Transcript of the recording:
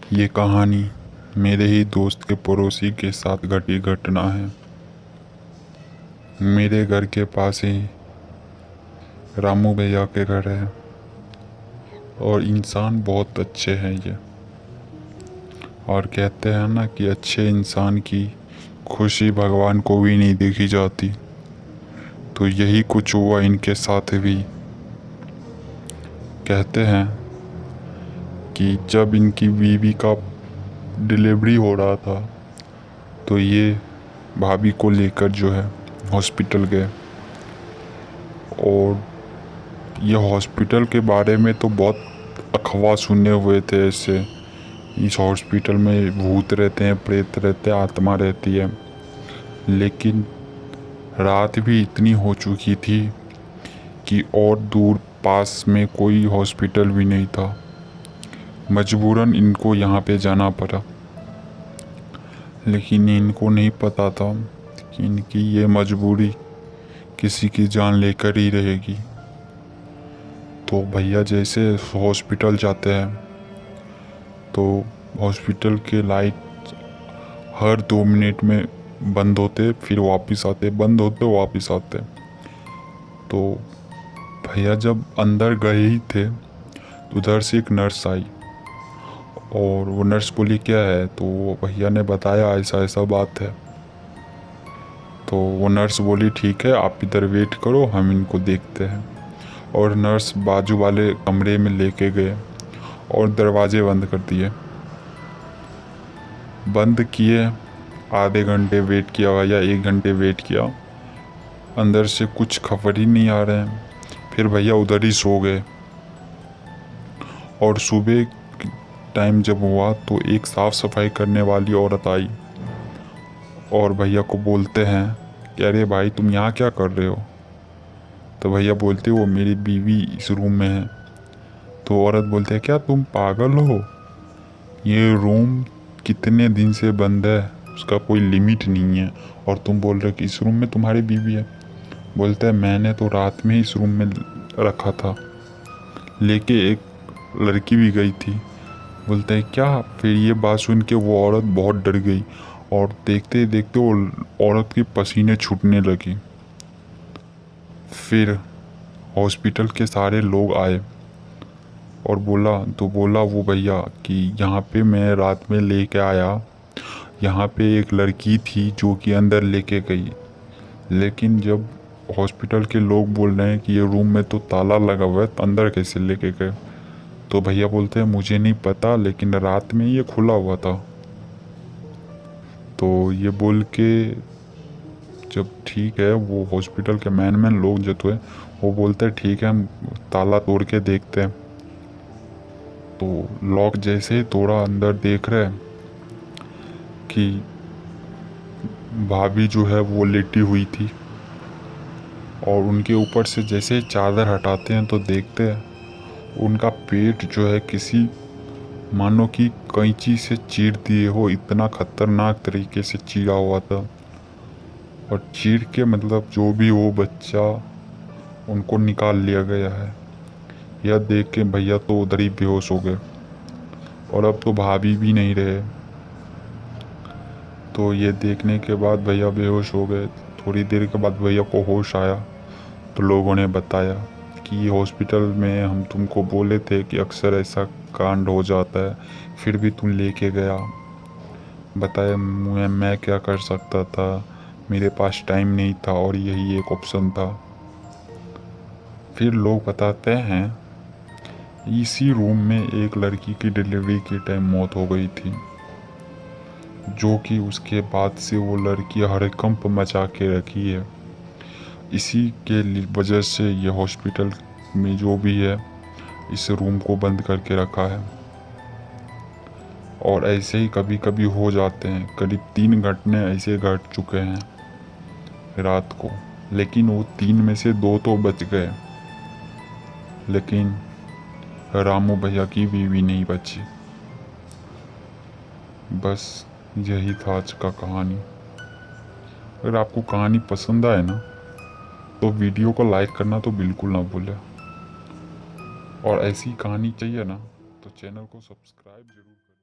ये कहानी मेरे ही दोस्त के पड़ोसी के साथ घटी घटना है। मेरे घर के पास ही रामू भैया के घर है और इंसान बहुत अच्छे हैं ये। और कहते हैं ना कि अच्छे इंसान की खुशी भगवान को भी नहीं देखी जाती, तो यही कुछ हुआ इनके साथ भी। कहते हैं कि जब इनकी बीवी का डिलीवरी हो रहा था तो ये भाभी को लेकर जो है हॉस्पिटल गए। और ये हॉस्पिटल के बारे में तो बहुत अफवाह सुने हुए थे। ऐसे इस हॉस्पिटल में भूत रहते हैं, प्रेत रहते हैं, आत्मा रहती है। लेकिन रात भी इतनी हो चुकी थी कि और दूर पास में कोई हॉस्पिटल भी नहीं था। मजबूरन इनको यहाँ पे जाना पड़ा। लेकिन इनको नहीं पता था कि इनकी ये मजबूरी किसी की जान लेकर ही रहेगी। तो भैया जैसे हॉस्पिटल जाते हैं तो हॉस्पिटल के लाइट हर 2 मिनट में बंद होते, फिर वापस आते, बंद होते वापस आते। तो भैया जब अंदर गए ही थे तो उधर से एक नर्स आई और वो नर्स बोली क्या है, तो वो भैया ने बताया ऐसा ऐसा बात है। तो वो नर्स बोली ठीक है आप इधर वेट करो, हम इनको देखते हैं। और नर्स बाजू वाले कमरे में लेके गए और दरवाजे बंद कर दिए। बंद किए, आधे घंटे वेट किया या 1 घंटे वेट किया, अंदर से कुछ खबर ही नहीं आ रहे हैं। फिर भैया उधर ही सो गए। और सुबह टाइम जब हुआ तो एक साफ़ सफाई करने वाली औरत आई और भैया को बोलते हैं कि अरे भाई तुम यहाँ क्या कर रहे हो। तो भैया बोलते वो मेरी बीवी इस रूम में है। तो औरत बोलते है क्या तुम पागल हो, ये रूम कितने दिन से बंद है, उसका कोई लिमिट नहीं है, और तुम बोल रहे हो कि इस रूम में तुम्हारी बीवी है। बोलता है मैंने तो रात में इस रूम में रखा था, लेके एक लड़की भी गई थी। बोलता है क्या। फिर ये बात सुन के वो औरत बहुत डर गई और देखते देखते वो औरत के पसीने छूटने लगी। फिर हॉस्पिटल के सारे लोग आए और बोला वो भैया कि यहाँ पे मैं रात में लेके आया, यहाँ पे एक लड़की थी जो कि अंदर लेके गई। लेकिन जब हॉस्पिटल के लोग बोल रहे हैं कि ये रूम में तो ताला लगा हुआ है, तो अंदर कैसे लेके गए। तो भैया बोलते हैं मुझे नहीं पता, लेकिन रात में ये खुला हुआ था। तो ये बोल के जब ठीक है, वो हॉस्पिटल के मैन लोग जो थे वो बोलते हैं ठीक है हम ताला तोड़ के देखते हैं। तो लॉक जैसे ही तोड़ा, अंदर देख रहे हैं कि भाभी जो है वो लेटी हुई थी। और उनके ऊपर से जैसे चादर हटाते हैं तो देखते हैं उनका पेट जो है किसी मानो कि कैंची से चीर दिए हो, इतना खतरनाक तरीके से चीरा हुआ था। और चीर के मतलब जो भी वो बच्चा उनको निकाल लिया गया है। यह देख के भैया तो उधर ही बेहोश हो गए और अब तो भाभी भी नहीं रहे। तो ये देखने के बाद भैया बेहोश हो गए। थोड़ी देर के बाद भैया को होश आया तो लोगों ने बताया कि ये हॉस्पिटल में हम तुमको बोले थे कि अक्सर ऐसा कांड हो जाता है, फिर भी तुम लेके गया। बताया मैं क्या कर सकता था, मेरे पास टाइम नहीं था और यही एक ऑप्शन था। फिर लोग बताते हैं इसी रूम में एक लड़की की डिलीवरी के टाइम मौत हो गई थी, जो कि उसके बाद से वो लड़की हड़कंप मचा के रखी है। इसी के वजह से ये हॉस्पिटल में जो भी है इस रूम को बंद करके रखा है। और ऐसे ही कभी कभी हो जाते हैं, करीब 3 घटने ऐसे घट चुके हैं रात को। लेकिन वो 3 में से 2 तो बच गए, लेकिन रामू भैया की बीवी नहीं बची। बस यही था आज का कहानी। अगर आपको कहानी पसंद आए ना तो वीडियो को लाइक करना तो बिल्कुल ना भूलें। और ऐसी कहानी चाहिए ना तो चैनल को सब्सक्राइब जरूर करें।